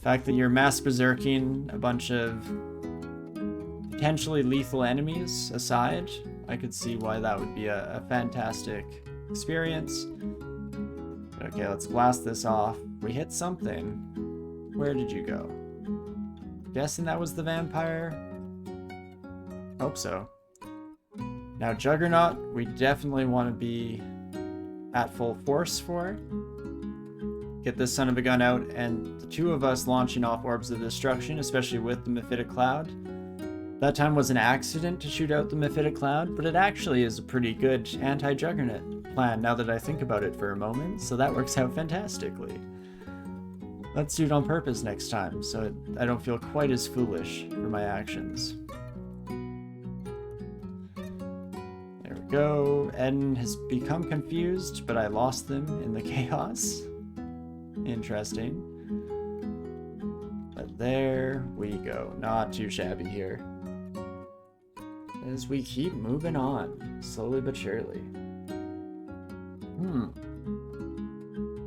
fact that you're mass berserking a bunch of potentially lethal enemies aside, I could see why that would be a fantastic experience. Okay, let's blast this off. We hit something. Where did you go? Guessing that was the vampire? Hope so. Now, Juggernaut, we definitely want to be at full force for. Get this son of a gun out, and the two of us launching off Orbs of Destruction, especially with the Mephitic Cloud. That time was an accident to shoot out the Mephitic Cloud, but it actually is a pretty good anti-Juggernaut plan now that I think about it for a moment, so that works out fantastically. Let's do it on purpose next time, so I don't feel quite as foolish for my actions. There we go. Eden has become confused, but I lost them in the chaos. Interesting. But there we go. Not too shabby here. As we keep moving on, slowly but surely.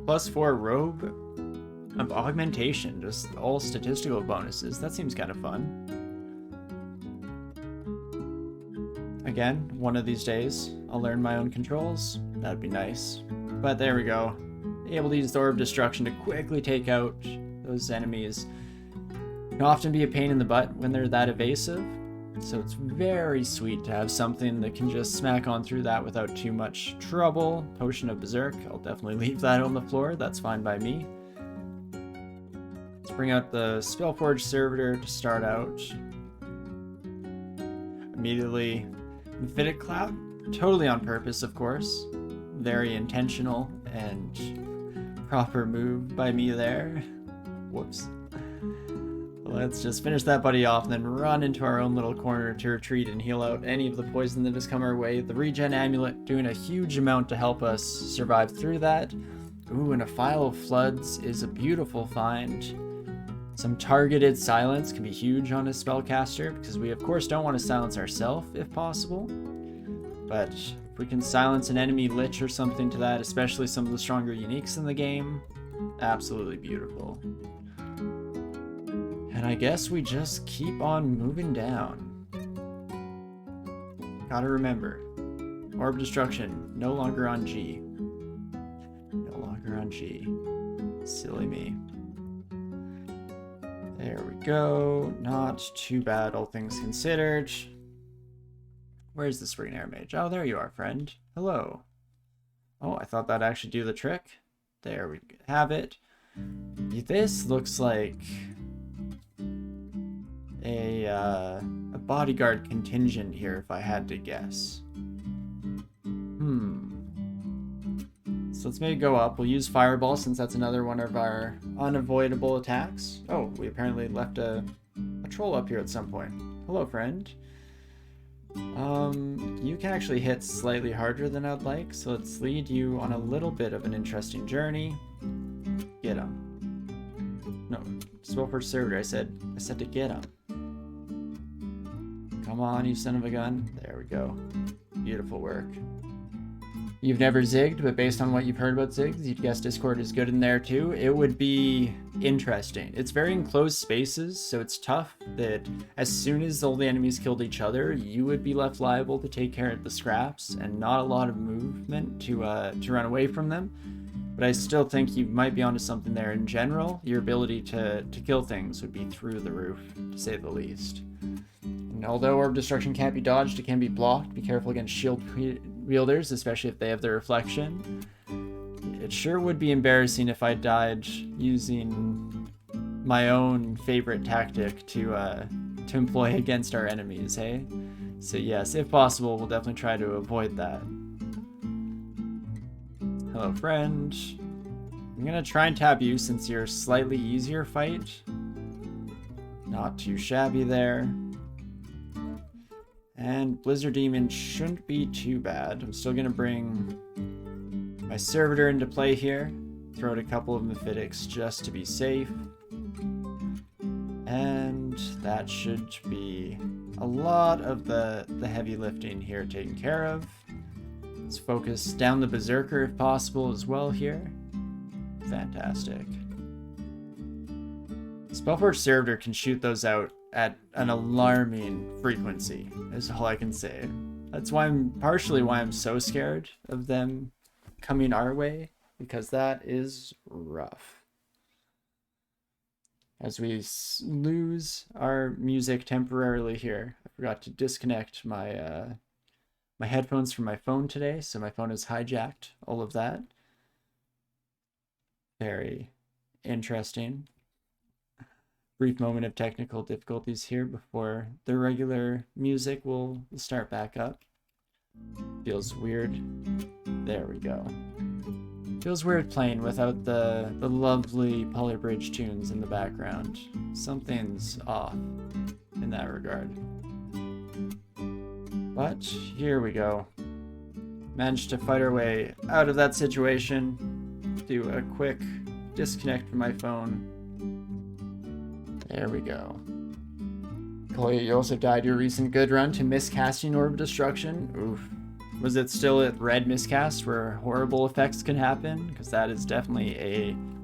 +4 robe of augmentation, just all statistical bonuses. That seems kind of fun. Again, one of these days, I'll learn my own controls. That'd be nice. But there we go. Able to use the Orb of Destruction to quickly take out those enemies. Can often be a pain in the butt when they're that evasive. So it's very sweet to have something that can just smack on through that without too much trouble. Potion of Berserk, I'll definitely leave that on the floor. That's fine by me. Let's bring out the Spellforge Servitor to start out. Immediately, Mephitic Cloud, totally on purpose, of course. Very intentional and proper move by me there. Whoops. Let's just finish that buddy off and then run into our own little corner to retreat and heal out any of the poison that has come our way. The regen amulet doing a huge amount to help us survive through that. Ooh, and a Phial of Floods is a beautiful find. Some targeted silence can be huge on a spellcaster because we of course don't want to silence ourselves if possible. But if we can silence an enemy lich or something to that, especially some of the stronger uniques in the game, absolutely beautiful. And I guess we just keep on moving down. Gotta remember, Orb Destruction, no longer on G. No longer on G. Silly me. There we go. Not too bad, all things considered. Where's the Spring Air Mage? Oh, there you are, friend. Hello. Oh, I thought that'd actually do the trick. There we have it. This looks like a bodyguard contingent here, if I had to guess. So let's maybe go up. We'll use Fireball since that's another one of our unavoidable attacks. Oh, we apparently left a troll up here at some point. Hello, friend. You can actually hit slightly harder than I'd like, so let's lead you on a little bit of an interesting journey. Get him. No, Spellforge Servitor, I said to get him. Come on, you son of a gun. There we go. Beautiful work. You've never zigged, but based on what you've heard about zigs, you'd guess Discord is good in there too. It would be interesting. It's very enclosed spaces, so it's tough that as soon as all the enemies killed each other, you would be left liable to take care of the scraps and not a lot of movement to run away from them. But I still think you might be onto something there. In general, your ability to kill things would be through the roof, to say the least. And although Orb Destruction can't be dodged, it can be blocked. Be careful against shield wielders, especially if they have the reflection. It sure would be embarrassing if I died using my own favorite tactic to employ against our enemies, hey? So yes, if possible, we'll definitely try to avoid that. Hello, friend. I'm gonna try and tab you since you're a slightly easier fight. Not too shabby there. And Blizzard Demon shouldn't be too bad. I'm still gonna bring my Servitor into play here. Throw out a couple of Mephitics just to be safe. And that should be a lot of the heavy lifting here taken care of. Let's focus down the Berserker if possible as well here. Fantastic. Spellforge Servitor can shoot those out at an alarming frequency, is all I can say. That's partially why I'm so scared of them coming our way, because that is rough. As we lose our music temporarily here, I forgot to disconnect my my headphones from my phone today, so my phone has hijacked all of that. Very interesting. Brief moment of technical difficulties here before the regular music will start back up. Feels weird. There we go. Feels weird playing without the lovely polybridge tunes in the background. Something's off in that regard. But here we go. Managed to fight our way out of that situation. Do a quick disconnect from my phone. There we go. Chloe, you also died your recent good run to miscasting Orb of Destruction. Oof. Was it still at red miscast where horrible effects can happen? Because that is definitely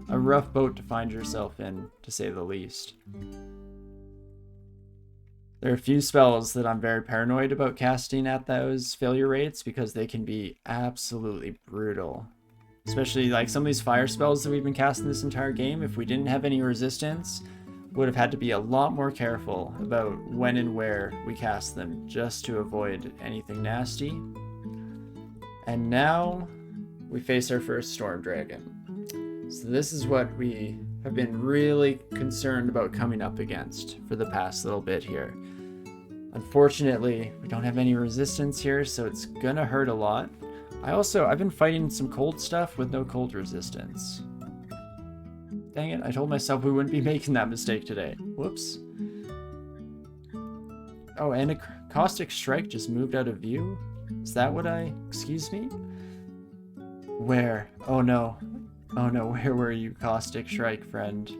a rough boat to find yourself in, to say the least. There are a few spells that I'm very paranoid about casting at those failure rates because they can be absolutely brutal. Especially like some of these fire spells that we've been casting this entire game, if we didn't have any resistance, would have had to be a lot more careful about when and where we cast them just to avoid anything nasty. And now we face our first Storm Dragon. So this is what we have been really concerned about coming up against for the past little bit here. Unfortunately, we don't have any resistance here, so it's gonna hurt a lot. I've been fighting some cold stuff with no cold resistance. Dang it, I told myself we wouldn't be making that mistake today. Whoops. Oh, and a Caustic Strike just moved out of view? Is that what excuse me? Where? Oh no. Oh no, where were you, Caustic Strike friend?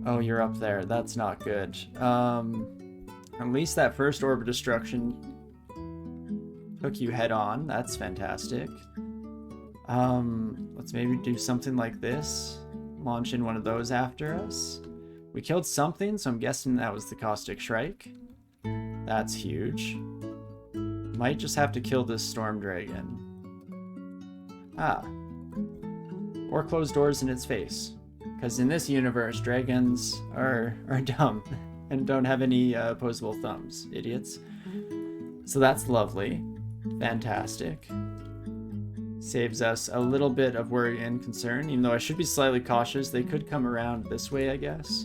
Oh, you're up there. That's not good. At least that first Orb of Destruction took you head on. That's fantastic. Let's maybe do something like this. Launch in one of those after us. We killed something, so I'm guessing that was the Caustic Strike. That's huge. Might just have to kill this Storm Dragon. Ah. Or close doors in its face. Because in this universe, dragons are dumb and don't have any opposable thumbs. Idiots. So that's lovely. Fantastic. Saves us a little bit of worry and concern, even though I should be slightly cautious. They could come around this way, I guess.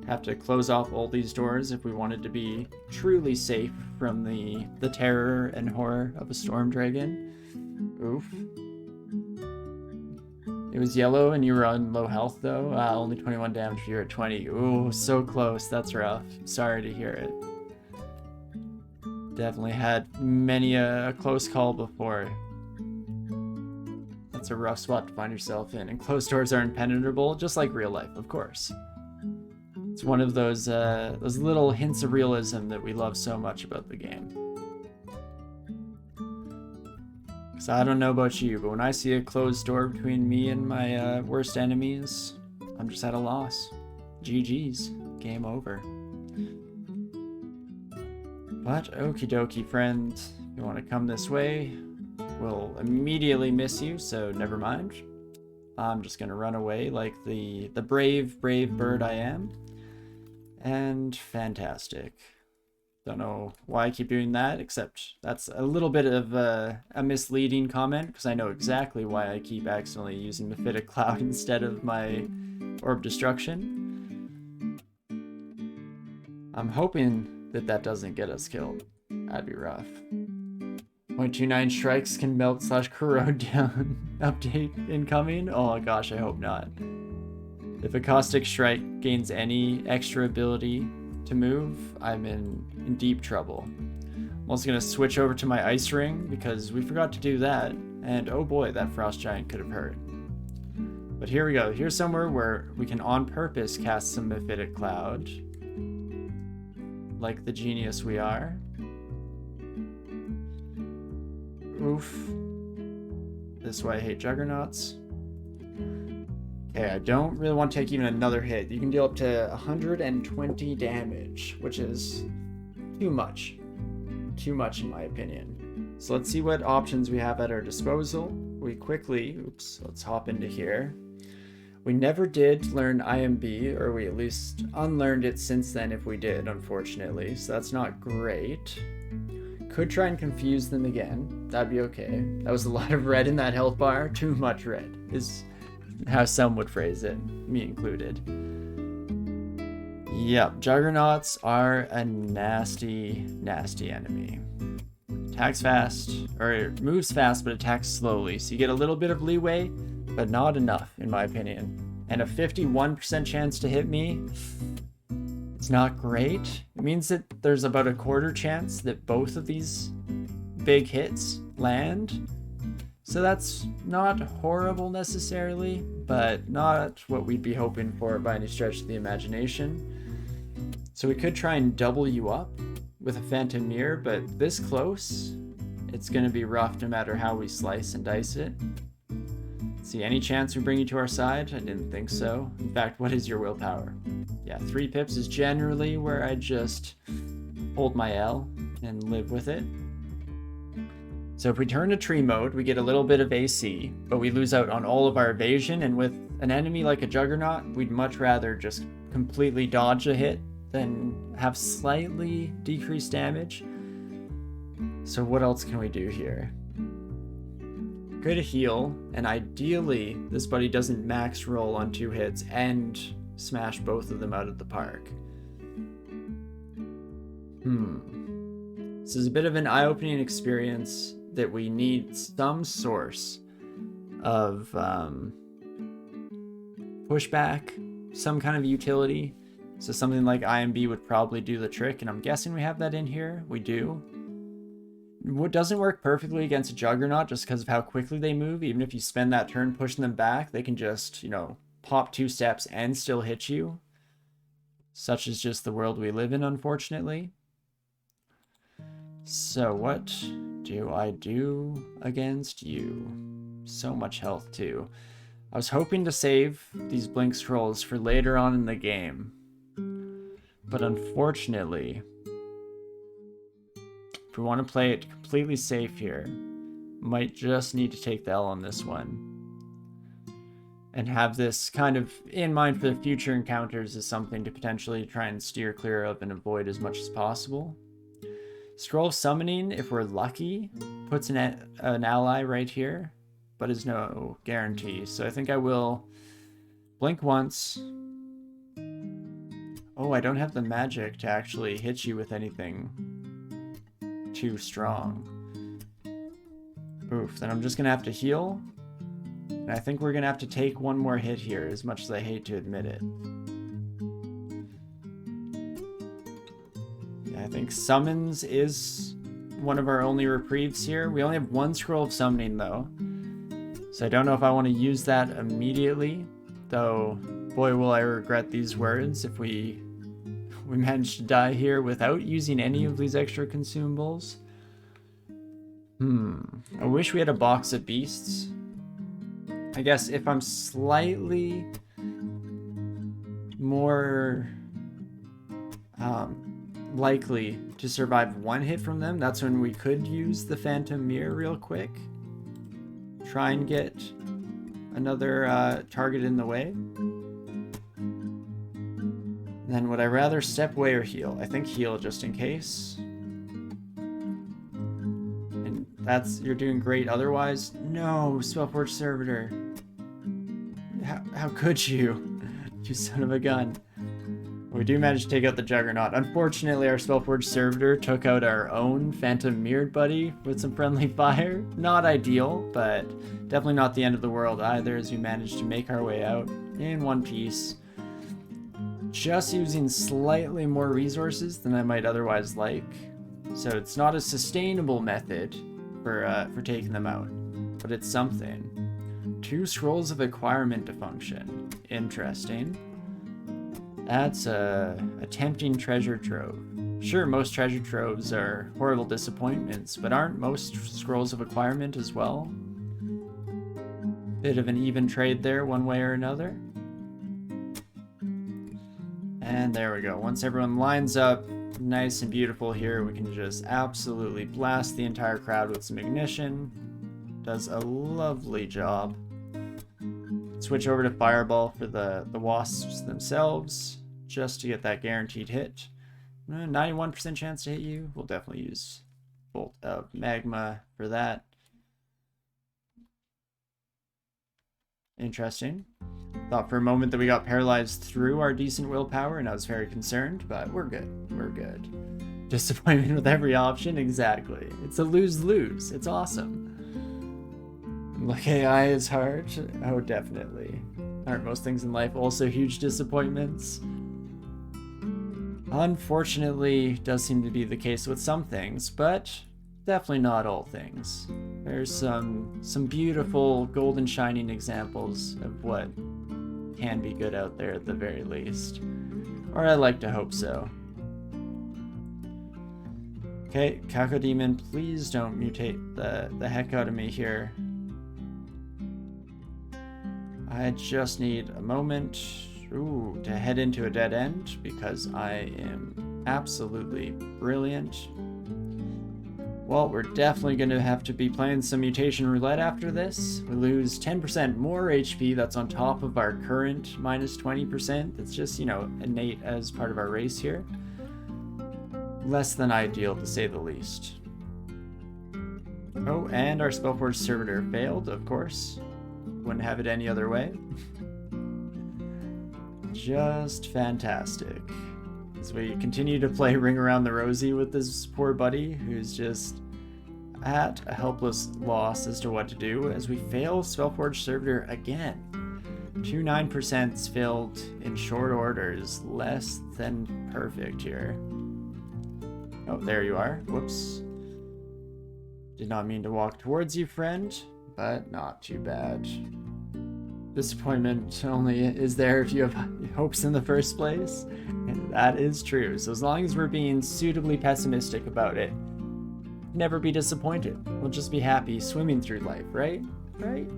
Have to close off all these doors if we wanted to be truly safe from the terror and horror of a Storm Dragon. Oof. It was yellow and you were on low health though. Only 21 damage, you're at 20. Ooh, so close. That's rough. Sorry to hear it. Definitely had many a close call before. That's a rough spot to find yourself in, and closed doors are impenetrable, just like real life, of course. It's one of those little hints of realism that we love so much about the game. Because I don't know about you, but when I see a closed door between me and my worst enemies, I'm just at a loss. GG's. Game over. But okie dokie, friend. If you want to come this way, we'll immediately miss you, so never mind. I'm just going to run away like the brave bird I am. And fantastic. Don't know why I keep doing that, except that's a little bit of a misleading comment, because I know exactly why I keep accidentally using Mephitic Cloud instead of my Orb Destruction. I'm hoping that doesn't get us killed. That'd be rough. 0.29 strikes can melt / corrode down. Update incoming? Oh gosh, I hope not. If a Caustic Strike gains any extra ability to move, I'm in deep trouble. I'm also going to switch over to my Ice Ring because we forgot to do that, and oh boy, that Frost Giant could have hurt. But here we go. Here's somewhere where we can on purpose cast some Mephitic Cloud, like the genius we are. Oof. This is why I hate Juggernauts. Okay, I don't really want to take even another hit. You can deal up to 120 damage, which is too much. Too much in my opinion. So let's see what options we have at our disposal. Let's hop into here. We never did learn IMB, or we at least unlearned it since then if we did, unfortunately. So that's not great. Could try and confuse them again. That'd be okay. That was a lot of red in that health bar. Too much red is how some would phrase it, me included. Yep, Juggernauts are a nasty, nasty enemy. Attacks fast, or it moves fast but attacks slowly, so you get a little bit of leeway, but not enough, in my opinion. And a 51% chance to hit me, it's not great. It means that there's about a quarter chance that both of these big hits land. So that's not horrible necessarily, but not what we'd be hoping for by any stretch of the imagination. So we could try and double you up with a Phantom Mirror, but this close, it's going to be rough no matter how we slice and dice it. See, any chance we bring you to our side? I didn't think so. In fact, what is your willpower? Yeah, 3 pips is generally where I just hold my L and live with it. So if we turn to tree mode, we get a little bit of AC, but we lose out on all of our evasion, and with an enemy like a Juggernaut, we'd much rather just completely dodge a hit than have slightly decreased damage. So what else can we do here? Could heal, and ideally this buddy doesn't max roll on 2 hits and smash both of them out of the park. This is a bit of an eye-opening experience that we need some source of pushback, some kind of utility. So something like IMB would probably do the trick, and I'm guessing we have that in here. We do. What doesn't work perfectly against a Juggernaut just because of how quickly they move. Even if you spend that turn pushing them back, they can just, you know, pop 2 steps and still hit you. Such is just the world we live in, unfortunately. So what do I do against you? So much health too. I was hoping to save these blink scrolls for later on in the game, but unfortunately, if we want to play it completely safe here, might just need to take the L on this one and have this kind of in mind for the future encounters as something to potentially try and steer clear of and avoid as much as possible. Scroll of Summoning, if we're lucky, puts an ally right here, but is no guarantee. So I think I will blink once. Oh, I don't have the magic to actually hit you with anything too strong. Oof, then I'm just gonna have to heal. And I think we're gonna have to take one more hit here, as much as I hate to admit it. I think Summons is one of our only reprieves here. We only have 1 Scroll of Summoning though, so I don't know if I want to use that immediately, though boy will I regret these words if we manage to die here without using any of these extra consumables. I wish we had a box of beasts. I guess if I'm slightly more likely to survive 1 hit from them, that's when we could use the Phantom Mirror real quick. Try and get another target in the way. Then would I rather step away or heal? I think heal just in case. And that's, you're doing great otherwise. No, Spellforge Servitor. How could you? You son of a gun. We do manage to take out the Juggernaut. Unfortunately, our Spellforge Servitor took out our own Phantom Mirrored buddy with some friendly fire. Not ideal, but definitely not the end of the world either, as we managed to make our way out in one piece. Just using slightly more resources than I might otherwise like. So it's not a sustainable method for taking them out, but it's something. 2 Scrolls of Acquirement to function. Interesting. That's a tempting treasure trove. Sure, most treasure troves are horrible disappointments, but aren't most Scrolls of Acquirement as well? Bit of an even trade there, one way or another. And there we go. Once everyone lines up nice and beautiful here, we can just absolutely blast the entire crowd with some ignition. Does a lovely job. Switch over to Fireball for the wasps themselves, just to get that guaranteed hit. 91% chance to hit you. We'll definitely use Bolt of Magma for that. Interesting. Thought for a moment that we got paralyzed through our decent willpower, and I was very concerned, but we're good. We're good. Disappointment with every option? Exactly. It's a lose-lose. It's awesome. Like, AI is hard? Oh, definitely. Aren't most things in life also huge disappointments? Unfortunately, does seem to be the case with some things, but definitely not all things. There's some beautiful golden shining examples of what can be good out there at the very least. Or I like to hope so. Okay, Cacodemon, please don't mutate the heck out of me here. I just need a moment to head into a dead end because I am absolutely brilliant. Well, we're definitely going to have to be playing some mutation roulette after this. We lose 10% more HP. That's on top of our current minus 20%. That's just, innate as part of our race here. Less than ideal, to say the least. Oh, and our Spellforge Servitor failed, of course. Wouldn't have it any other way. Just fantastic. As we continue to play Ring Around the Rosie with this poor buddy, who's just at a helpless loss as to what to do, as we fail Spellforge Servitor again. 2 9% failed in short orders, less than perfect here. Oh, there you are. Whoops. Did not mean to walk towards you, friend, but not too bad. Disappointment only is there if you have hopes in the first place, and that is true. So as long as we're being suitably pessimistic about it, never be disappointed. We'll just be happy swimming through life, right? Right?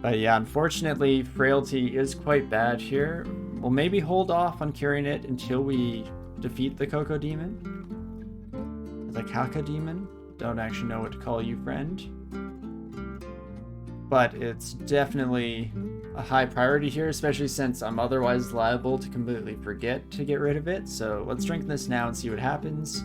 But yeah, unfortunately, frailty is quite bad here. We'll maybe hold off on curing it until we defeat the Cacodemon. The Cacodemon? Don't actually know what to call you, friend. But it's definitely a high priority here, especially since I'm otherwise liable to completely forget to get rid of it. So let's drink this now and see what happens.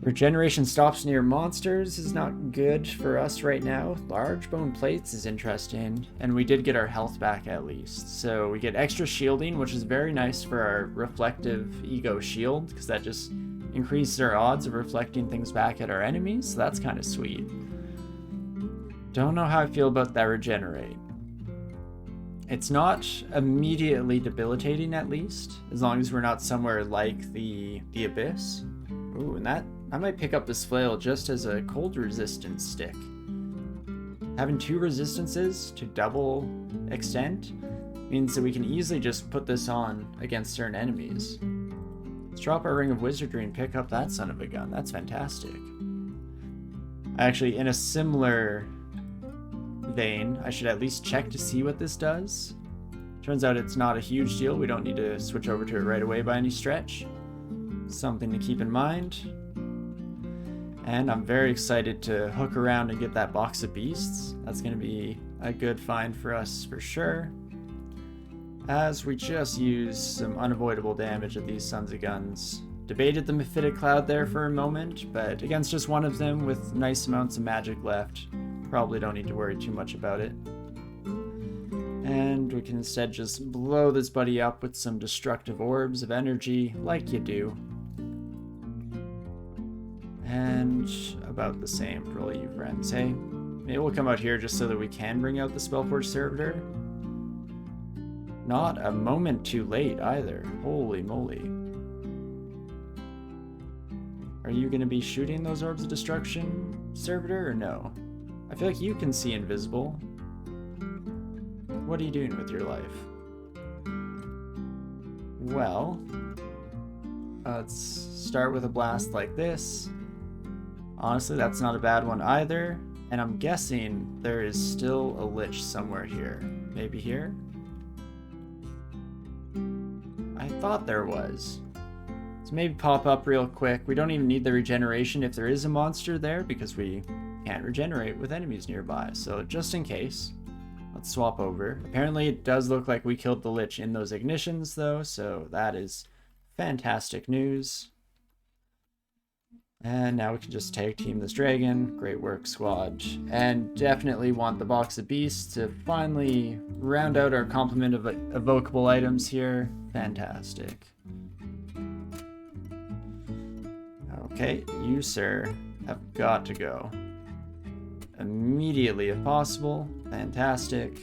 Regeneration stops near monsters is not good for us right now. Large bone plates is interesting, and we did get our health back at least. So we get extra shielding, which is very nice for our reflective ego shield, because that just increases our odds of reflecting things back at our enemies. So that's kind of sweet. Don't know how I feel about that regenerate. It's not immediately debilitating, at least, as long as we're not somewhere like the Abyss. Ooh, and I might pick up this flail just as a cold resistance stick. Having 2 resistances to double extent means that we can easily just put this on against certain enemies. Let's drop our Ring of Wizardry and pick up that son of a gun. That's fantastic. Actually, in a similar vein, I should at least check to see what this does. Turns out it's not a huge deal. We don't need to switch over to it right away by any stretch. Something to keep in mind. And I'm very excited to hook around and get that box of beasts. That's going to be a good find for us for sure. As we just use some unavoidable damage at these sons of guns. Debated the Mephitic Cloud there for a moment, but against just one of them with nice amounts of magic left, probably don't need to worry too much about it. And we can instead just blow this buddy up with some destructive orbs of energy, like you do. And about the same for all you friends, hey? Maybe we'll come out here just so that we can bring out the Spellforge Servitor. Not a moment too late either. Holy moly. Are you going to be shooting those Orbs of Destruction, Servitor, or no? I feel like you can see invisible. What are you doing with your life? Well, let's start with a blast like this. Honestly, that's not a bad one either. And I'm guessing there is still a Lich somewhere here. Maybe here? thought there was. So maybe pop up real quick. We don't even need the regeneration if there is a monster there, because we can't regenerate with enemies nearby. So just in case, let's swap over. Apparently it does look like we killed the Lich in those ignitions though, so that is fantastic news. And now we can just tag team this dragon. Great work, squad. And definitely want the box of beasts to finally round out our complement of evocable items here. Fantastic. Okay, you, sir, have got to go. Immediately if possible. Fantastic.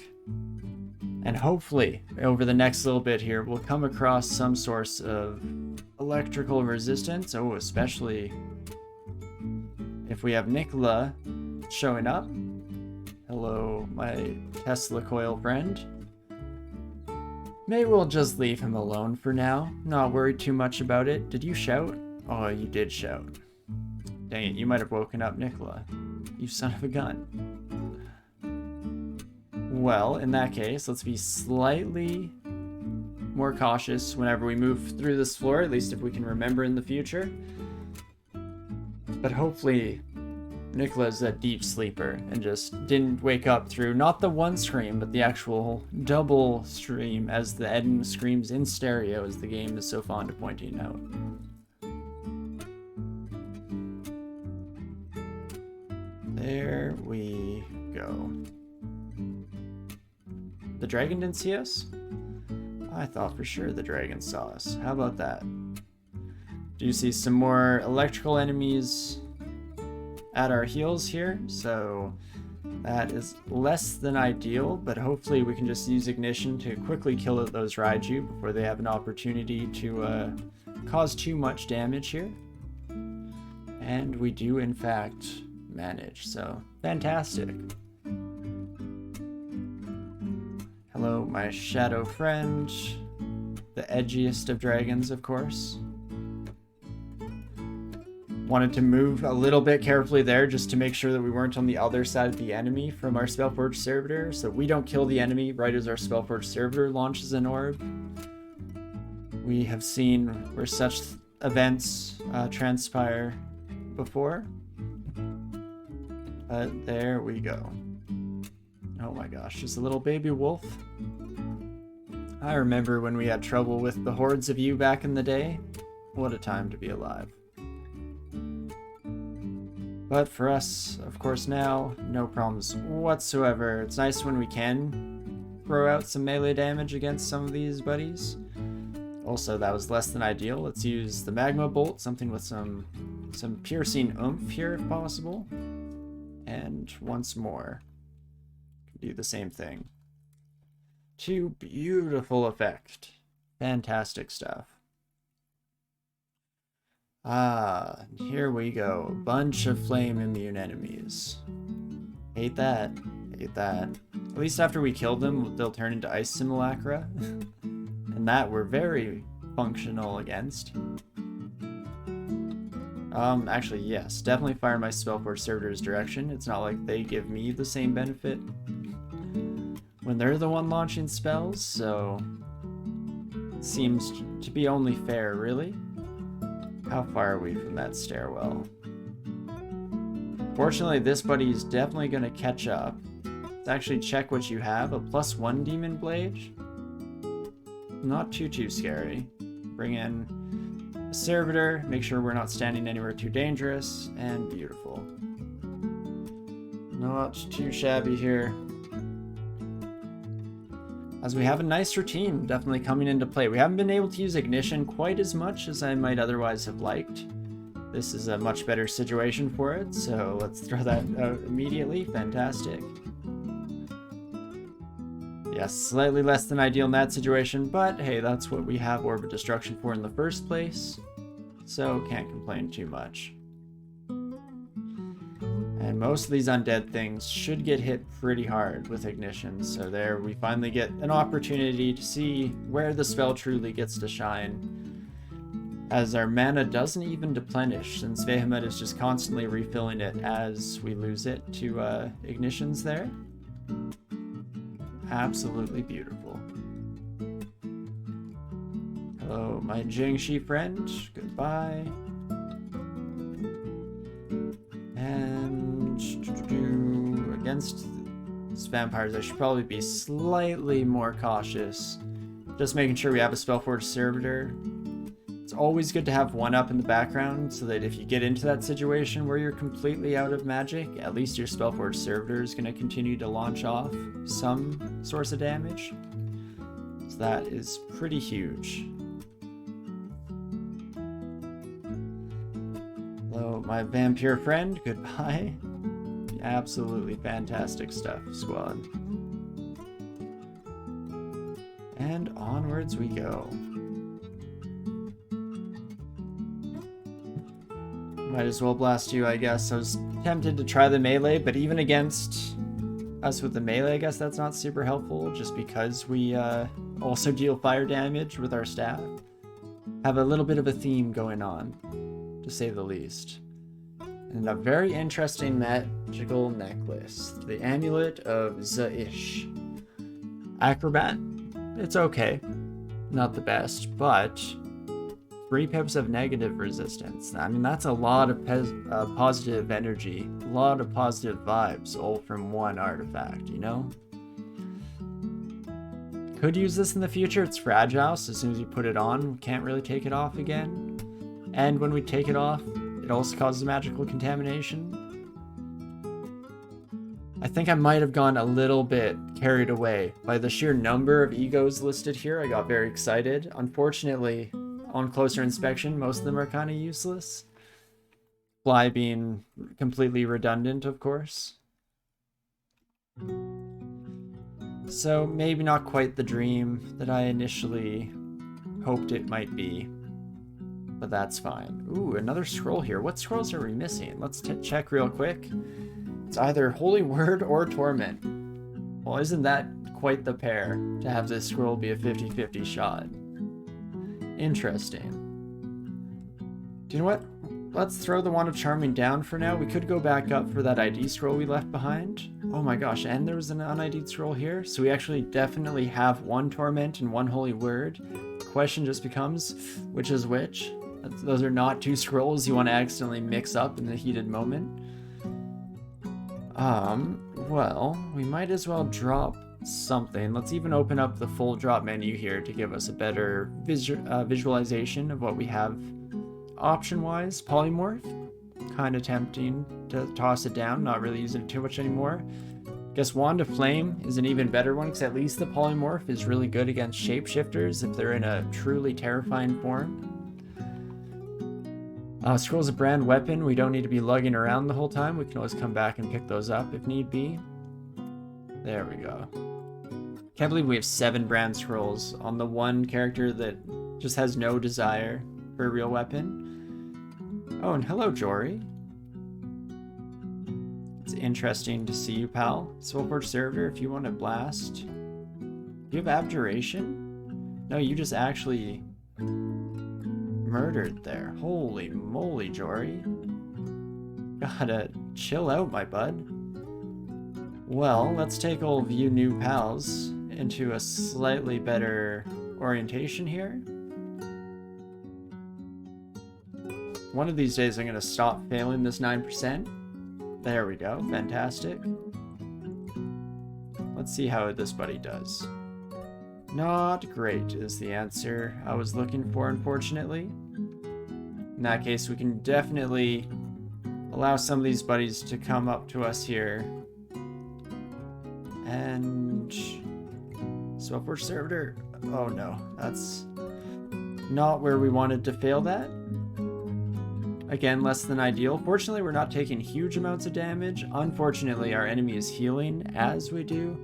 And hopefully, over the next little bit here, we'll come across some source of electrical resistance. Oh, especially if we have Nicola showing up. Hello, my Tesla coil friend. Maybe we'll just leave him alone for now. Not worried too much about it. Did you shout? Oh, you did shout. Dang it, you might have woken up Nicola. You son of a gun. Well, in that case, let's be slightly more cautious whenever we move through this floor, at least if we can remember in the future. But hopefully Nicola's a deep sleeper and just didn't wake up through not the one scream, but the actual double stream, as the Eden screams in stereo, as the game is so fond of pointing out. There we go. The dragon didn't see us? I thought for sure the dragon saw us. How about that? Do you see some more electrical enemies at our heels here? So that is less than ideal, but hopefully we can just use ignition to quickly kill those Raiju before they have an opportunity to cause too much damage here. And we do in fact manage, so fantastic. Hello, my shadow friend, the edgiest of dragons, of course. Wanted to move a little bit carefully there just to make sure that we weren't on the other side of the enemy from our Spellforge servitor, so we don't kill the enemy right as our Spellforge servitor launches an orb. We have seen where such events transpire before. There we go. Oh my gosh, just a little baby wolf. I remember when we had trouble with the hordes of you back in the day. What a time to be alive. But for us, of course now, no problems whatsoever. It's nice when we can throw out some melee damage against some of these buddies. Also, that was less than ideal. Let's use the magma bolt, something with some piercing oomph here if possible. And once more, do the same thing. To beautiful effect. Fantastic stuff. Ah, here we go. Bunch of flame immune enemies. Hate that. Hate that. At least after we kill them, they'll turn into ice simulacra. And that we're very functional against. Actually, yes. Definitely fire my Spellforge servitor's direction. It's not like they give me the same benefit when they're the one launching spells, so it seems to be only fair, really. How far are we from that stairwell? Fortunately, this buddy is definitely going to catch up. Let's actually check what you have. A +1 Demon Blade. Not too scary. Bring in a servitor. Make sure we're not standing anywhere too dangerous. And beautiful. Not too shabby here. As we have a nice routine definitely coming into play. We haven't been able to use ignition quite as much as I might otherwise have liked. This is a much better situation for it, so let's throw that out immediately. Fantastic. Yes, slightly less than ideal in that situation, but hey, that's what we have Orb of Destruction for in the first place, so can't complain too much. And most of these undead things should get hit pretty hard with ignition, so there we finally get an opportunity to see where the spell truly gets to shine, as our mana doesn't even deplenish, since Vehement is just constantly refilling it as we lose it to ignitions there. Absolutely beautiful. Hello, my Jingxi friend. Goodbye. And against these vampires, I should probably be slightly more cautious. Just making sure we have a Spellforge Servitor. It's always good to have one up in the background so that if you get into that situation where you're completely out of magic, at least your Spellforge Servitor is going to continue to launch off some source of damage. So that is pretty huge. Hello, my vampire friend. Goodbye. Absolutely fantastic stuff, squad. And onwards we go. Might as well blast you, I guess. I was tempted to try the melee, but even against us with the melee, I guess that's not super helpful, just because we also deal fire damage with our staff. Have a little bit of a theme going on, to say the least. And a very interesting magical necklace. The Amulet of Zaish. Acrobat. It's okay. Not the best, but 3 pips of negative resistance. I mean, that's a lot of positive energy. A lot of positive vibes, all from one artifact, you know? Could use this in the future. It's fragile, so as soon as you put it on, we can't really take it off again. And when we take it off, it also causes magical contamination. I think I might have gone a little bit carried away by the sheer number of egos listed here. I got very excited. Unfortunately, on closer inspection, most of them are kind of useless. Fly being completely redundant, of course. So maybe not quite the dream that I initially hoped it might be. But that's fine. Ooh, another scroll here. What scrolls are we missing? Let's check real quick. It's either Holy Word or Torment. Well, isn't that quite the pair to have this scroll be a 50-50 shot? Interesting. Do you know what? Let's throw the Wand of Charming down for now. We could go back up for that ID scroll we left behind. Oh my gosh, and there was an un-ID'd scroll here. So we actually definitely have 1 Torment and 1 Holy Word. The question just becomes, which is which? Those are not 2 scrolls you want to accidentally mix up in the heated moment. Well, we might as well drop something. Let's even open up the full drop menu here to give us a better visualization of what we have option-wise. Polymorph, kind of tempting to toss it down, not really using it too much anymore. Guess Wand of Flame is an even better one, because at least the polymorph is really good against shapeshifters if they're in a truly terrifying form. Scrolls of Brand Weapon, we don't need to be lugging around the whole time. We can always come back and pick those up if need be. There we go. Can't believe we have 7 brand scrolls on the one character that just has no desire for a real weapon. Oh, and hello, Jory. It's interesting to see you, pal. Soulforge Servitor, if you want to blast. Do you have Abjuration? No, you just actually murdered there. Holy moly, Jory. Gotta chill out, my bud. Well, let's take all of you new pals into a slightly better orientation here. One of these days I'm going to stop failing this 9%. There we go. Fantastic. Let's see how this buddy does. Not great is the answer I was looking for, unfortunately. In that case, we can definitely allow some of these buddies to come up to us here. And Spellforge Servitor. Oh no, that's not where we wanted to fail that. Again, less than ideal. Fortunately, we're not taking huge amounts of damage. Unfortunately, our enemy is healing as we do.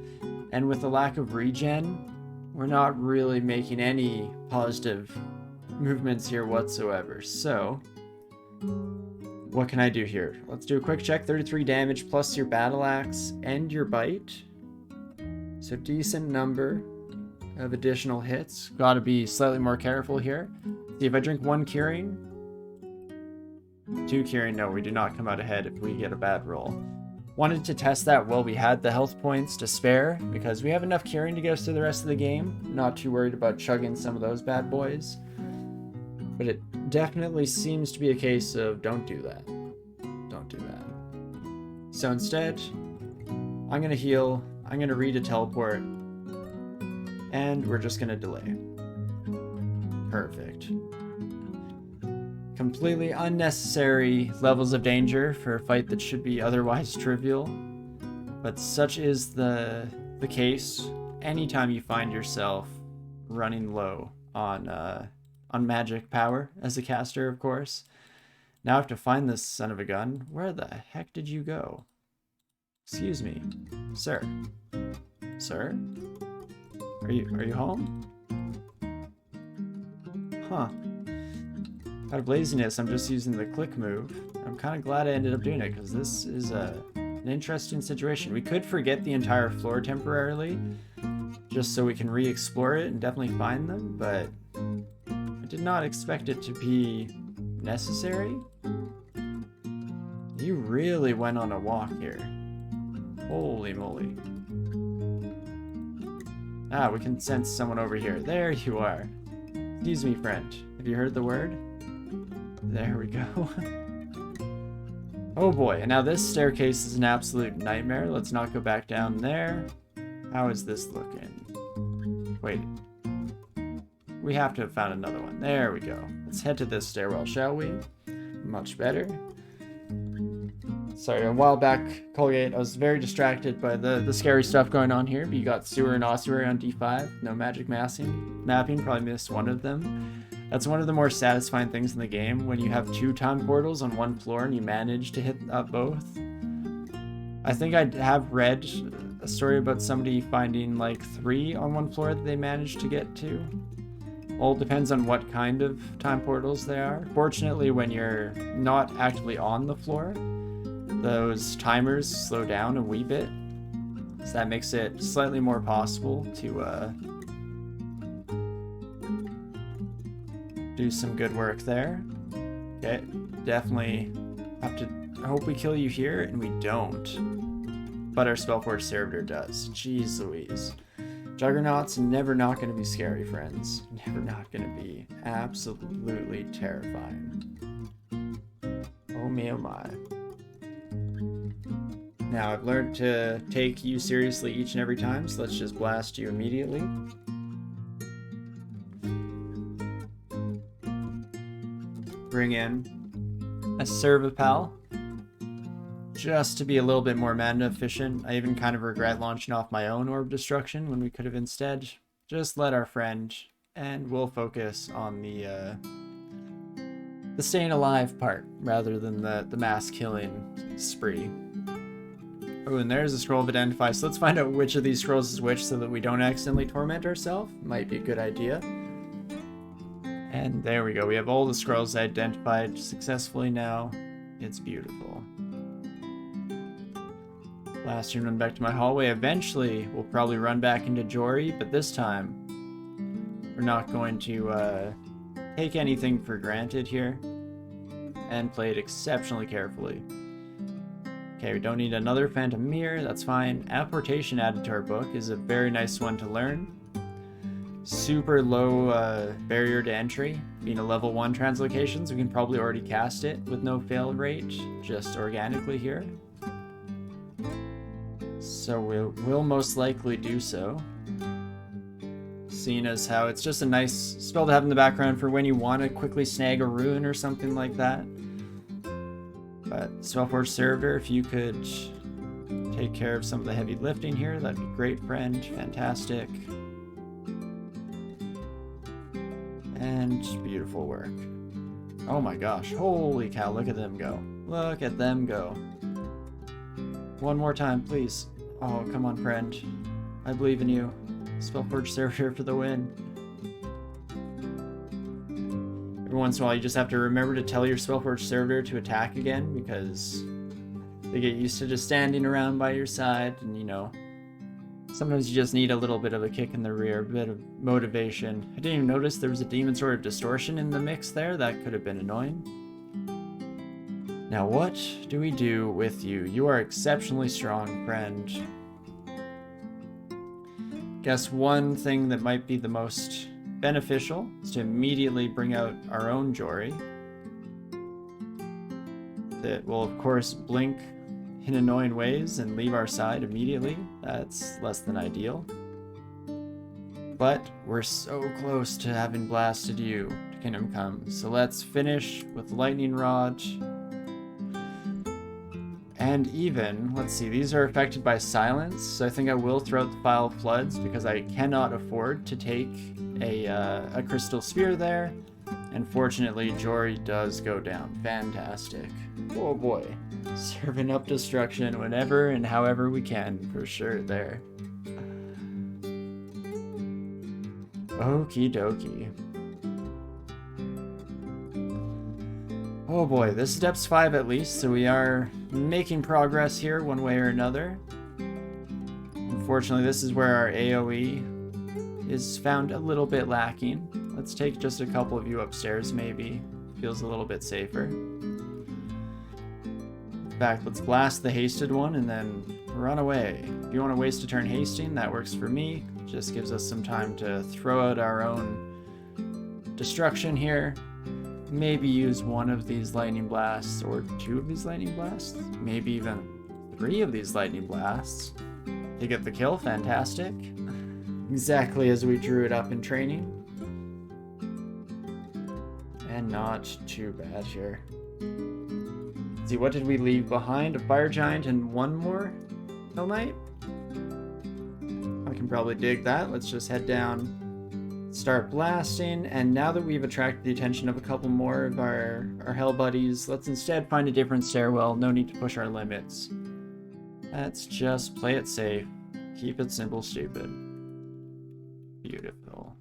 And with the lack of regen, we're not really making any positive movements here whatsoever. So, what can I do here? Let's do a quick check. 33 damage plus your battle axe and your bite. So decent number of additional hits. Gotta be slightly more careful here. See, if I drink 1 curing, 2 curing, no, we do not come out ahead if we get a bad roll. Wanted to test that while we had the health points to spare, because we have enough curing to get us through the rest of the game. Not too worried about chugging some of those bad boys. But it definitely seems to be a case of don't do that. Don't do that. So instead, I'm going to heal, I'm going to read a teleport, and we're just going to delay. Perfect. Completely unnecessary levels of danger for a fight that should be otherwise trivial. But such is the case anytime you find yourself running low on magic power as a caster, of course. Now I have to find this son of a gun. Where the heck did you go? Excuse me, sir. Sir? Are you home? Huh. Out of laziness, I'm just using the click move. I'm kind of glad I ended up doing it, because this is an interesting situation. We could forget the entire floor temporarily, just so we can re-explore it and definitely find them, but I did not expect it to be necessary. You really went on a walk here. Holy moly. Ah, we can sense someone over here. There you are. Excuse me, friend. Have you heard the word? There we go. Oh boy, and now this staircase is an absolute nightmare. Let's not go back down there. How is this looking? Wait. We have to have found another one. There we go. Let's head to this stairwell, shall we? Much better. Sorry, a while back, Colgate, I was very distracted by the scary stuff going on here, but you got Sewer and Ossuary on D5. No magic mapping, probably missed one of them. That's one of the more satisfying things in the game, when you have 2 time portals on one floor and you manage to hit up both. I think I have read a story about somebody finding like 3 on one floor that they managed to get to. All depends on what kind of time portals they are. Fortunately, when you're not actively on the floor, those timers slow down a wee bit. So that makes it slightly more possible to do some good work there. Okay, definitely have to hope we kill you here, and we don't. But our Spellforge Servitor does. Jeez Louise. Juggernauts never not going to be scary, friends. Never not going to be. Absolutely terrifying. Oh me, oh my. Now, I've learned to take you seriously each and every time, so let's just blast you immediately. Bring in a Servipal, just to be a little bit more mana efficient. I even kind of regret launching off my own Orb of Destruction when we could have instead just let our friend, and we'll focus on the staying alive part rather than the mass killing spree. Oh, and there's a scroll of Identify, so let's find out which of these scrolls is which so that we don't accidentally torment ourselves. Might be a good idea. And there we go, we have all the scrolls identified successfully now. It's beautiful. Last turn, run back to my hallway. Eventually, we'll probably run back into Jory, but this time, we're not going to take anything for granted here, and play it exceptionally carefully. Okay, we don't need another Phantom Mirror, that's fine. Apportation added to our book is a very nice one to learn. Super low barrier to entry. Being a level 1 translocations, we can probably already cast it with no fail rate, just organically here. So we'll most likely do so. Seeing as how it's just a nice spell to have in the background for when you want to quickly snag a rune or something like that. But Spellforge Servitor, if you could take care of some of the heavy lifting here, that'd be great, friend. Fantastic. And beautiful work. Oh my gosh, holy cow, look at them go. Look at them go. One more time, please. Oh, come on, friend. I believe in you. Spellforge Servitor for the win. Every once in a while, you just have to remember to tell your Spellforge Servitor to attack again, because they get used to just standing around by your side, and you know, sometimes you just need a little bit of a kick in the rear, a bit of motivation. I didn't even notice there was a Demon Sword of Distortion in the mix there. That could have been annoying. Now what do we do with you? You are exceptionally strong, friend. Guess one thing that might be the most beneficial is to immediately bring out our own Jory. That will, of course, blink in annoying ways and leave our side immediately. That's less than ideal. But we're so close to having blasted you to Kingdom Come. So let's finish with Lightning Rod. And even, let's see, these are affected by silence, so I think I will throw out the File of Floods because I cannot afford to take a Crystal Sphere there. And fortunately, Jory does go down. Fantastic. Oh boy. Serving up destruction whenever and however we can, for sure there. Okie dokie. Oh boy, this is Depths 5 at least, so we are making progress here one way or another. Unfortunately, this is where our AoE is found a little bit lacking. Let's take just a couple of you upstairs, maybe. Feels a little bit safer. In fact, let's blast the hasted one and then run away. If you want to waste a turn hasting, that works for me. Just gives us some time to throw out our own destruction here. Maybe use one of these lightning blasts or two of these lightning blasts. Maybe even 3 of these lightning blasts. To get the kill, fantastic. Exactly as we drew it up in training. And not too bad here. Let's see, what did we leave behind? A fire giant and one more Hill Knight? I can probably dig that. Let's just head down, start blasting, and now that we've attracted the attention of a couple more of our Hell buddies, let's instead find a different stairwell. No need to push our limits. Let's just play it safe. Keep it simple, stupid. Beautiful.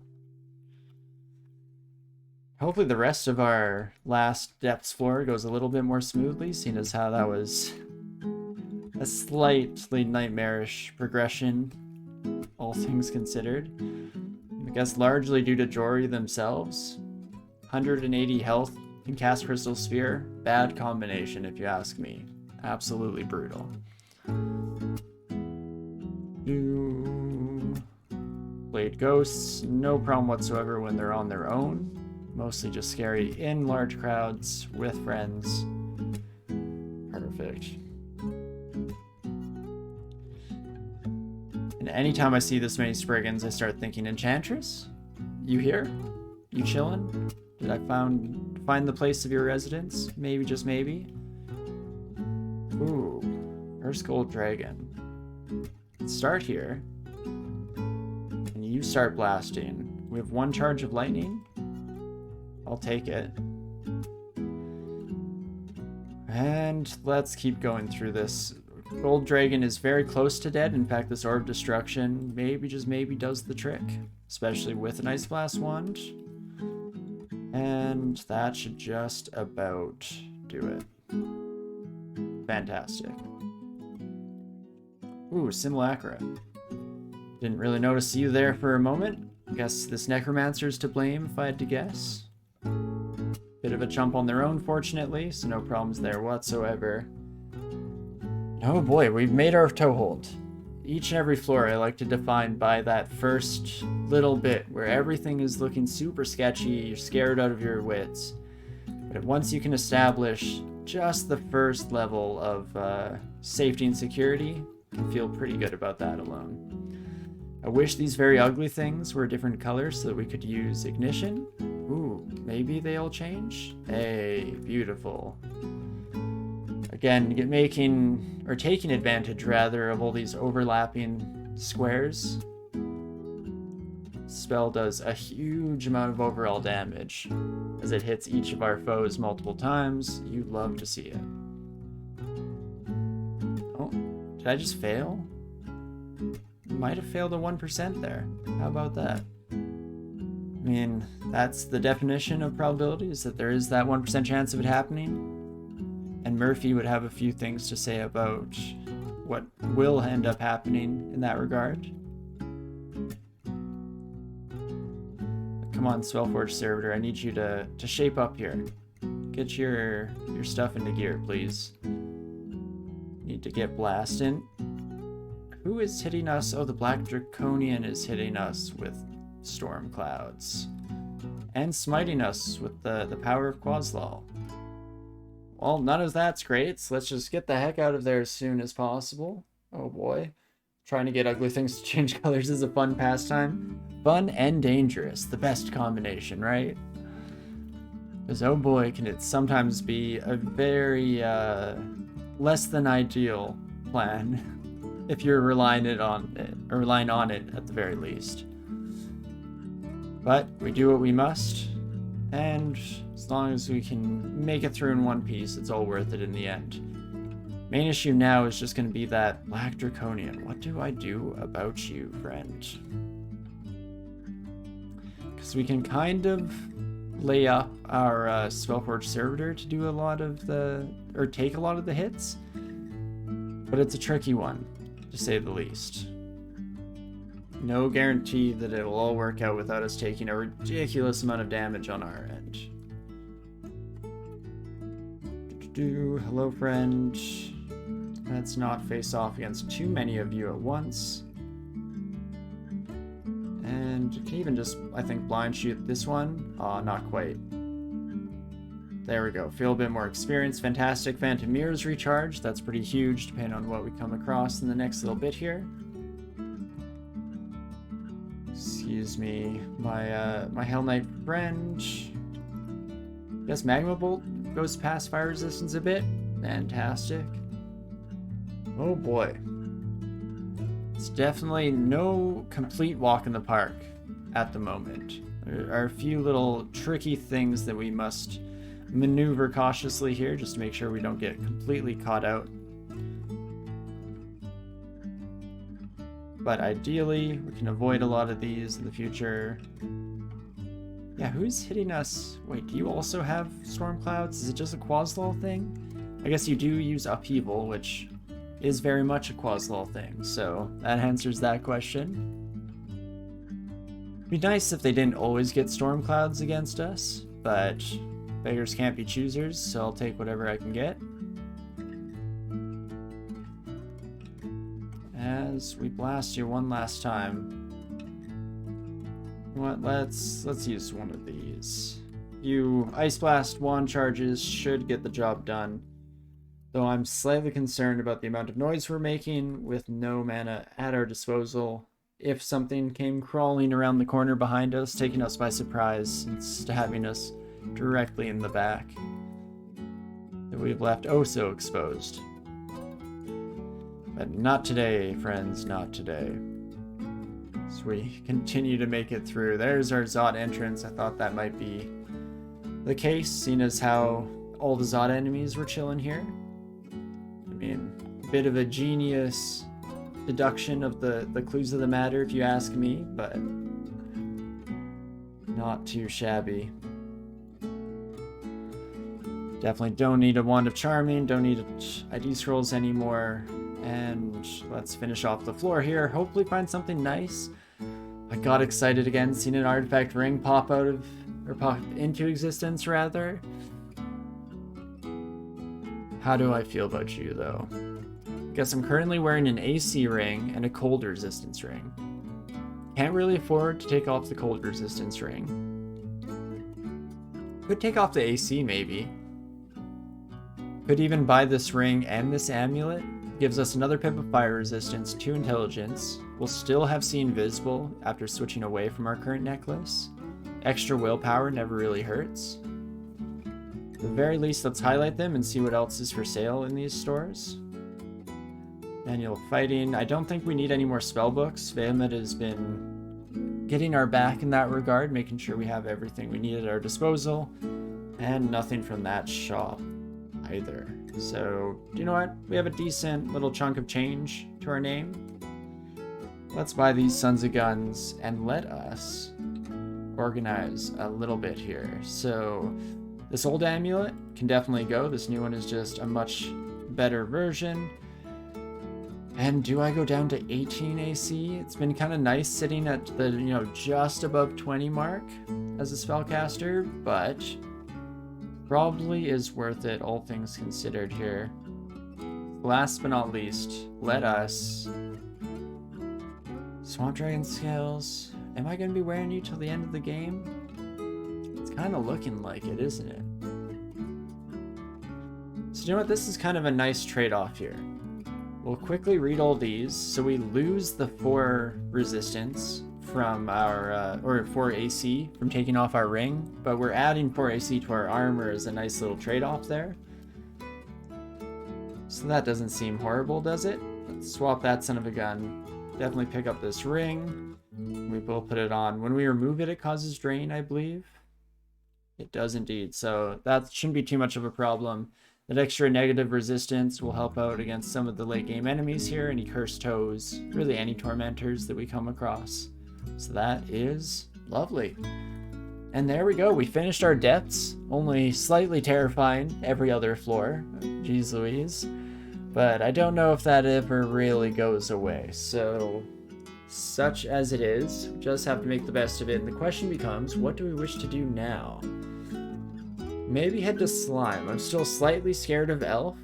Hopefully the rest of our last Depths floor goes a little bit more smoothly, seeing as how that was a slightly nightmarish progression, all things considered. I guess largely due to Jory themselves. 180 health and cast Crystal Sphere. Bad combination, if you ask me. Absolutely brutal. Blade Ghosts, no problem whatsoever when they're on their own. Mostly just scary in large crowds with friends. Perfect. And anytime I see this many Spriggans, I start thinking, Enchantress? You here? You chillin'? Did I find the place of your residence? Maybe, just maybe? Ooh, first gold dragon. Let's start here. And you start blasting. We have 1 charge of lightning. I'll take it. And let's keep going through this. Gold Dragon is very close to dead. In fact, this Orb of Destruction maybe, just maybe, does the trick. Especially with an Ice Blast Wand. And that should just about do it. Fantastic. Ooh, Simulacra. Didn't really notice you there for a moment. Guess this Necromancer's to blame, if I had to guess. Bit of a chump on their own, fortunately, so no problems there whatsoever. Oh boy, we've made our toehold. Each and every floor I like to define by that first little bit where everything is looking super sketchy, you're scared out of your wits. But once you can establish just the first level of safety and security, you can feel pretty good about that alone. I wish these very ugly things were different colors so that we could use ignition. Ooh, maybe they'll change? Hey, beautiful. Again, taking advantage rather of all these overlapping squares. Spell does a huge amount of overall damage as it hits each of our foes multiple times. You love to see it. Oh, did I just fail? Might have failed a 1% there. How about that? I mean, that's the definition of probability, is that there is that 1% chance of it happening. And Murphy would have a few things to say about what will end up happening in that regard. Come on, Spellforge Servitor, I need you to shape up here. Get your stuff into gear, please. Need to get blasting. Who is hitting us? Oh, the Black Draconian is hitting us with storm clouds. And smiting us with the power of Quaslal. Well, none of that's great, so let's just get the heck out of there as soon as possible. Oh boy. Trying to get ugly things to change colors is a fun pastime. Fun and dangerous, the best combination, right? Because oh boy, can it sometimes be a very less than ideal plan if you're relying on it at the very least. But we do what we must, and as long as we can make it through in one piece, it's all worth it in the end. Main issue now is just going to be that Black Draconian. What do I do about you, friend? Because we can kind of lay up our Spellforge Servitor to do a lot of or take a lot of the hits, but it's a tricky one, to say the least. No guarantee that it'll all work out without us taking a ridiculous amount of damage on our end. Hello, friend. Let's not face off against too many of you at once. And you can even just, I think, blind shoot this one. Not quite. There we go. Feel a bit more experience. Fantastic. Phantom Mirrors recharge. That's pretty huge, depending on what we come across in the next little bit here. Excuse me. My Hell Knight friend. Yes, Magma Bolt goes past fire resistance a bit. Fantastic. Oh boy. It's definitely no complete walk in the park at the moment. There are a few little tricky things that we must maneuver cautiously here just to make sure we don't get completely caught out. But ideally, we can avoid a lot of these in the future. Yeah, who's hitting us? Wait, do you also have storm clouds? Is it just a Quaslal thing? I guess you do use upheaval, which is very much a Quaslal thing, so that answers that question. It'd be nice if they didn't always get storm clouds against us, but beggars can't be choosers, so I'll take whatever I can get. As we blast you one last time. What? Let's use one of these. You Ice Blast wand charges should get the job done. Though I'm slightly concerned about the amount of noise we're making with no mana at our disposal. If something came crawling around the corner behind us, taking us by surprise and stabbing us directly in the back, that we've left oh so exposed. But not today, friends, not today. As we continue to make it through. There's our Zot entrance. I thought that might be the case, seeing as how all the Zot enemies were chilling here. I mean, a bit of a genius deduction of the clues of the matter, if you ask me, but not too shabby. Definitely don't need a Wand of Charming, don't need ID scrolls anymore, and let's finish off the floor here. Hopefully find something nice. I got excited again, seeing an artifact ring pop into existence, rather. How do I feel about you, though? Guess I'm currently wearing an AC ring and a cold resistance ring. Can't really afford to take off the cold resistance ring. Could take off the AC, maybe. Could even buy this ring and this amulet. Gives us another pip of fire resistance, 2 intelligence. We'll still have See Invisible after switching away from our current necklace. Extra willpower never really hurts. At the very least, let's highlight them and see what else is for sale in these stores. Manual Fighting. I don't think we need any more spellbooks. Vehement has been getting our back in that regard, making sure we have everything we need at our disposal. And nothing from that shop either. So, you know what? We have a decent little chunk of change to our name. Let's buy these sons of guns and let us organize a little bit here. So, this old amulet can definitely go. This new one is just a much better version. And do I go down to 18 AC? It's been kind of nice sitting at the, just above 20 mark as a spellcaster, but probably is worth it, all things considered here. Last but not least, let us Swamp Dragon Scales, Am I going to be wearing you till the end of the game? It's kind of looking like it, isn't it? So you know what? This is kind of a nice trade-off here. We'll quickly read all these, so we lose the 4 resistance from our, or 4 AC from taking off our ring, but we're adding 4 AC to our armor as a nice little trade-off there. So that doesn't seem horrible, does it? Let's swap that son of a gun. Definitely pick up this ring. We will put it on. When we remove it, it causes drain, I believe. It does indeed, so that shouldn't be too much of a problem. That extra negative resistance will help out against some of the late game enemies here, any cursed toes, really any tormentors that we come across. So that is lovely. And there we go, we finished our depths, only slightly terrifying every other floor. Jeez Louise. But I don't know if that ever really goes away, so such as it is, we just have to make the best of it, and the question becomes, what do we wish to do now? Maybe head to Slime. I'm still slightly scared of Elf,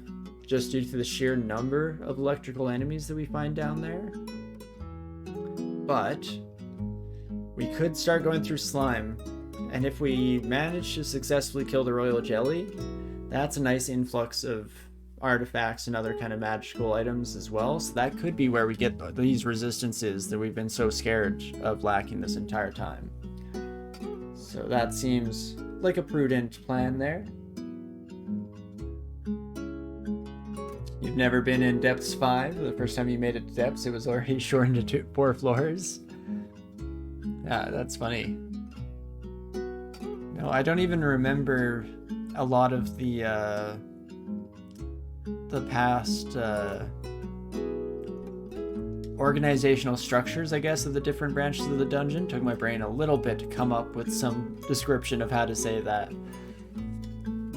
just due to the sheer number of electrical enemies that we find down there. But we could start going through Slime, and if we manage to successfully kill the Royal Jelly, that's a nice influx of artifacts and other kind of magical items as well, so that could be where we get these resistances that we've been so scared of lacking this entire time. So that seems like a prudent plan there. You've never been in Depths 5? The first time you made it to Depths, it was already shortened to 4 floors? Yeah, that's funny. No, I don't even remember a lot of the past organizational structures, I guess, of the different branches of the dungeon. Took my brain a little bit to come up with some description of how to say that.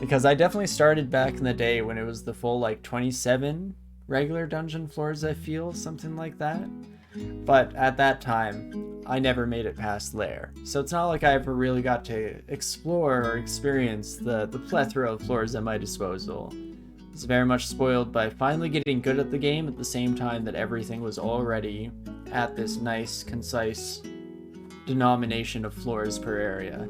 Because I definitely started back in the day when it was the full, like, 27 regular dungeon floors, I feel, something like that. But at that time, I never made it past Lair. So it's not like I ever really got to explore or experience the plethora of floors at my disposal. It's very much spoiled by finally getting good at the game at the same time that everything was already at this nice, concise denomination of floors per area.